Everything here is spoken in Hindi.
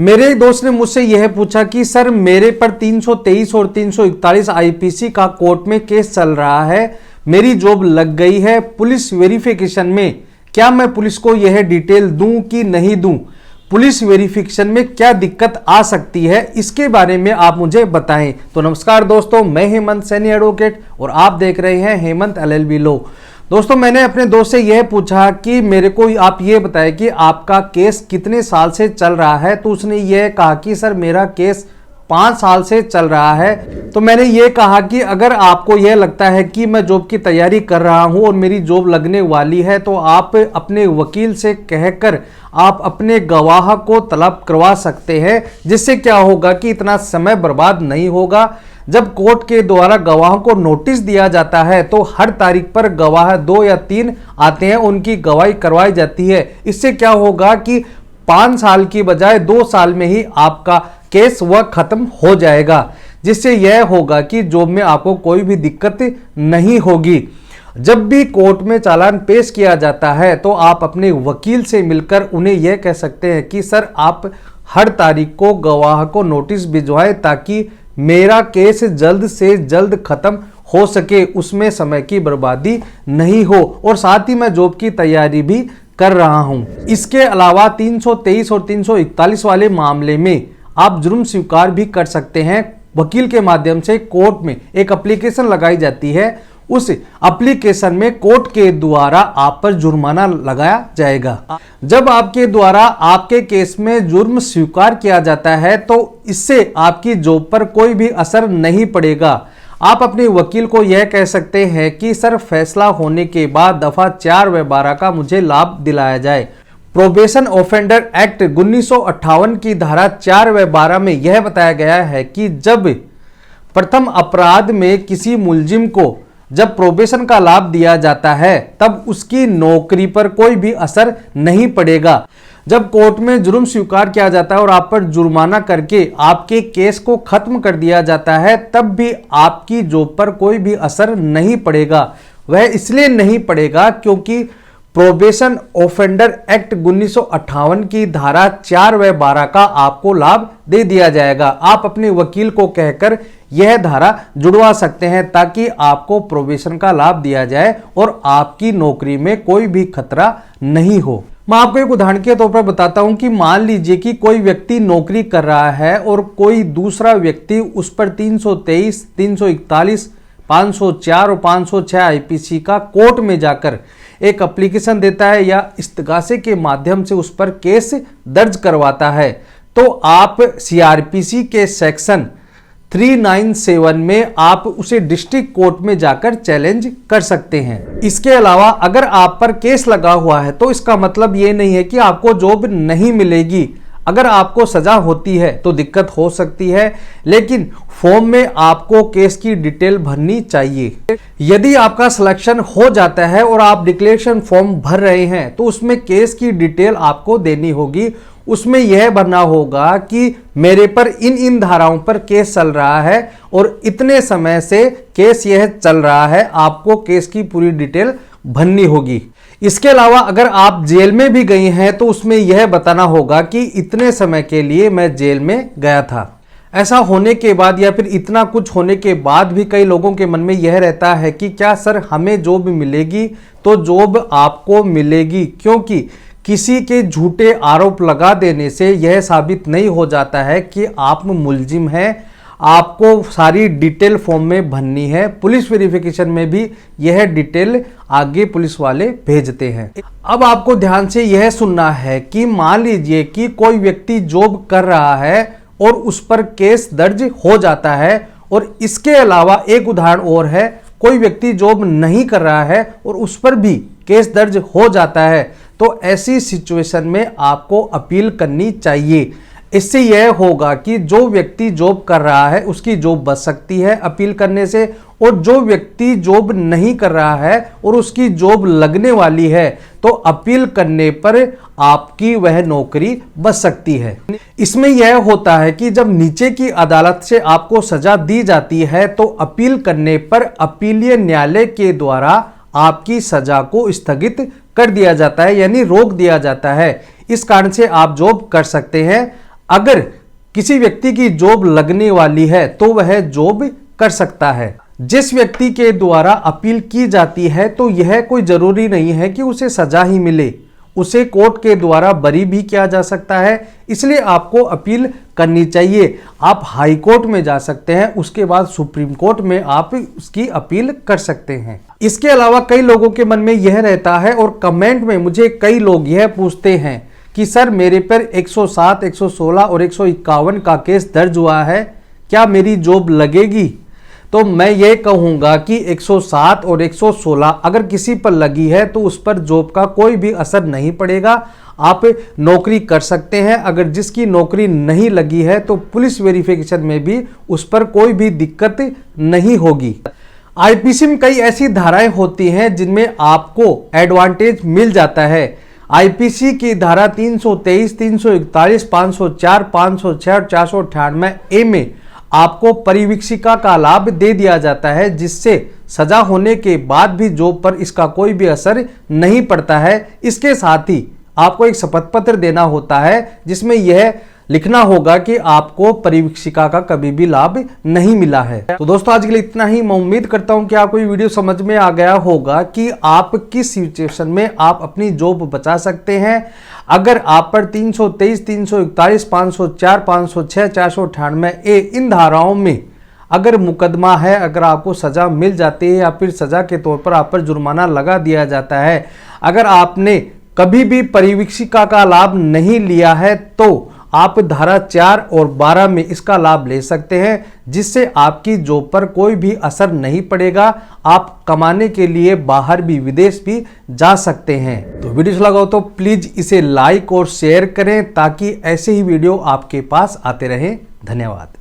मेरे एक दोस्त ने मुझसे यह पूछा कि सर मेरे पर 323 और 341 आईपीसी का कोर्ट में केस चल रहा है, मेरी जॉब लग गई है, पुलिस वेरिफिकेशन में क्या मैं पुलिस को यह डिटेल दूं कि नहीं दूं? पुलिस वेरिफिकेशन में क्या दिक्कत आ सकती है, इसके बारे में आप मुझे बताएं। तो नमस्कार दोस्तों, मैं हेमंत सैनी एडवोकेट और आप देख रहे हैं हेमंत एलएलबी लॉ। दोस्तों, मैंने अपने दोस्त से यह पूछा कि मेरे को आप ये बताएं कि आपका केस कितने साल से चल रहा है। तो उसने यह कहा कि सर मेरा केस 5 साल से चल रहा है। तो मैंने ये कहा कि अगर आपको यह लगता है कि मैं जॉब की तैयारी कर रहा हूं और मेरी जॉब लगने वाली है, तो आप अपने वकील से कहकर आप अपने गवाह को तलब करवा सकते हैं, जिससे क्या होगा कि इतना समय बर्बाद नहीं होगा। जब कोर्ट के द्वारा गवाहों को नोटिस दिया जाता है तो हर तारीख पर गवाह 2 या 3 आते हैं, उनकी गवाही करवाई जाती है। इससे क्या होगा कि 5 साल की बजाय 2 साल में ही आपका केस वह खत्म हो जाएगा, जिससे यह होगा कि जॉब में आपको कोई भी दिक्कत नहीं होगी। जब भी कोर्ट में चालान पेश किया जाता है तो आप अपने वकील से मिलकर उन्हें यह कह सकते हैं कि सर आप हर तारीख को गवाह को नोटिस भिजवाएं ताकि मेरा केस जल्द से जल्द खत्म हो सके, उसमें समय की बर्बादी नहीं हो और साथ ही मैं जॉब की तैयारी भी कर रहा हूं। इसके अलावा 323 और 341 वाले मामले में आप जुर्म स्वीकार भी कर सकते हैं। वकील के माध्यम से कोर्ट में एक एप्लीकेशन लगाई जाती है, उस एप्लीकेशन में कोर्ट के द्वारा आप पर जुर्माना लगाया जाएगा। जब आपके द्वारा आपके केस में जुर्म स्वीकार किया जाता है तो इससे आपकी जॉब पर कोई भी असर नहीं पड़ेगा। आप अपने वकील को यह कह सकते हैं कि सर फैसला होने के बाद दफा 4 व 12 का मुझे लाभ दिलाया जाए। प्रोबेशन ऑफेंडर एक्ट 1958 की धारा 4 व 12 में यह बताया गया है कि जब प्रथम अपराध में किसी मुलजिम को जब प्रोबेशन का लाभ दिया जाता है तब उसकी नौकरी पर कोई भी असर नहीं पड़ेगा। जब कोर्ट में जुर्म स्वीकार किया जाता है और आप पर जुर्माना करके आपके केस को खत्म कर दिया जाता है, तब भी आपकी जॉब पर कोई भी असर नहीं पड़ेगा। वह इसलिए नहीं पड़ेगा क्योंकि प्रोबेशन ऑफेंडर एक्ट 1958 की धारा 4 व 12 का आपको लाभ दे दिया जाएगा। आप अपने वकील को कहकर यह धारा जुड़वा सकते हैं ताकि आपको प्रोबेशन का लाभ दिया जाए और आपकी नौकरी में कोई भी खतरा नहीं हो। मैं आपको एक उदाहरण के तौर पर बताता हूं कि मान लीजिए कि कोई व्यक्ति नौकरी कर रहा है और कोई दूसरा व्यक्ति उस पर 323, 341, 504 और 506 आईपीसी का कोर्ट में जाकर एक एप्लीकेशन देता है या इस्तगासे के माध्यम से उस पर केस दर्ज करवाता है, तो आप सीआरपीसी के सेक्शन 397 में आप उसे डिस्ट्रिक्ट कोर्ट में जाकर चैलेंज कर सकते हैं। इसके अलावा अगर आप पर केस लगा हुआ है तो इसका मतलब ये नहीं है कि आपको जॉब नहीं मिलेगी। अगर आपको सजा होती है तो दिक्कत हो सकती है, लेकिन फॉर्म में आपको केस की डिटेल भरनी चाहिए। यदि आपका सिलेक्शन हो जाता है और आप डिक्लेरेशन फॉर्म भर रहे हैं तो उसमें केस की डिटेल आपको देनी होगी। उसमें यह भरना होगा कि मेरे पर इन धाराओं पर केस चल रहा है और इतने समय से केस यह चल रहा है। आपको केस की पूरी डिटेल भरनी होगी। इसके अलावा अगर आप जेल में भी गए हैं तो उसमें यह बताना होगा कि इतने समय के लिए मैं जेल में गया था। ऐसा होने के बाद या फिर इतना कुछ होने के बाद भी कई लोगों के मन में यह रहता है कि क्या सर हमें जॉब मिलेगी? तो जॉब आपको मिलेगी, क्योंकि किसी के झूठे आरोप लगा देने से यह साबित नहीं हो जाता है कि आप मुलजिम हैं। आपको सारी डिटेल फॉर्म में भरनी है। पुलिस वेरिफिकेशन में भी यह डिटेल आगे पुलिस वाले भेजते हैं। अब आपको ध्यान से यह सुनना है कि मान लीजिए कि कोई व्यक्ति जॉब कर रहा है और उस पर केस दर्ज हो जाता है, और इसके अलावा एक उदाहरण और है, कोई व्यक्ति जॉब नहीं कर रहा है और उस पर भी केस दर्ज हो जाता है, तो ऐसी सिचुएशन में आपको अपील करनी चाहिए। इससे यह होगा कि जो व्यक्ति जॉब कर रहा है उसकी जॉब बच सकती है अपील करने से, और जो व्यक्ति जॉब नहीं कर रहा है और उसकी जॉब लगने वाली है तो अपील करने पर आपकी वह नौकरी बच सकती है। इसमें यह होता है कि जब नीचे की अदालत से आपको सजा दी जाती है तो अपील करने पर अपीलीय न्यायालय के द्वारा आपकी सजा को स्थगित कर दिया जाता है, यानी रोक दिया जाता है। इस कारण से आप जॉब कर सकते हैं। अगर किसी व्यक्ति की जॉब लगने वाली है तो वह जॉब कर सकता है। जिस व्यक्ति के द्वारा अपील की जाती है तो यह कोई जरूरी नहीं है कि उसे सजा ही मिले, उसे कोर्ट के द्वारा बरी भी किया जा सकता है। इसलिए आपको अपील करनी चाहिए। आप हाई कोर्ट में जा सकते हैं, उसके बाद सुप्रीम कोर्ट में आप उसकी अपील कर सकते हैं। इसके अलावा कई लोगों के मन में यह रहता है और कमेंट में मुझे कई लोग यह पूछते हैं कि सर मेरे पर 107, 116 और 151 का केस दर्ज हुआ है, क्या मेरी जॉब लगेगी? तो मैं ये कहूँगा कि 107 और 116 अगर किसी पर लगी है तो उस पर जॉब का कोई भी असर नहीं पड़ेगा, आप नौकरी कर सकते हैं। अगर जिसकी नौकरी नहीं लगी है तो पुलिस वेरिफिकेशन में भी उस पर कोई भी दिक्कत नहीं होगी। आईपीसी में कई ऐसी धाराएं होती हैं जिनमें आपको एडवांटेज मिल जाता है। आईपीसी की धारा 323, 341, 504, 506 और 498 में आपको परिवीक्षिका का लाभ दे दिया जाता है, जिससे सजा होने के बाद भी जॉब पर इसका कोई भी असर नहीं पड़ता है। इसके साथ ही आपको एक शपथ पत्र देना होता है जिसमें यह लिखना होगा कि आपको परिवीक्षिका का कभी भी लाभ नहीं मिला है। तो दोस्तों आज के लिए इतना ही। मैं उम्मीद करता हूं कि आपको ये वीडियो समझ में आ गया होगा कि आप किस सिचुएशन में आप अपनी जॉब बचा सकते हैं। अगर आप पर 323, 341, 504, 506, 498 इन धाराओं में अगर मुकदमा है, अगर आपको सजा मिल जाती है या फिर सजा के तौर पर आप पर जुर्माना लगा दिया जाता है, अगर आपने कभी भी परिवीक्षिका का लाभ नहीं लिया है तो आप धारा 4 और 12 में इसका लाभ ले सकते हैं, जिससे आपकी जॉब पर कोई भी असर नहीं पड़ेगा। आप कमाने के लिए बाहर भी, विदेश भी जा सकते हैं। तो वीडियो अच्छा लगा हो तो प्लीज इसे लाइक और शेयर करें ताकि ऐसे ही वीडियो आपके पास आते रहें। धन्यवाद।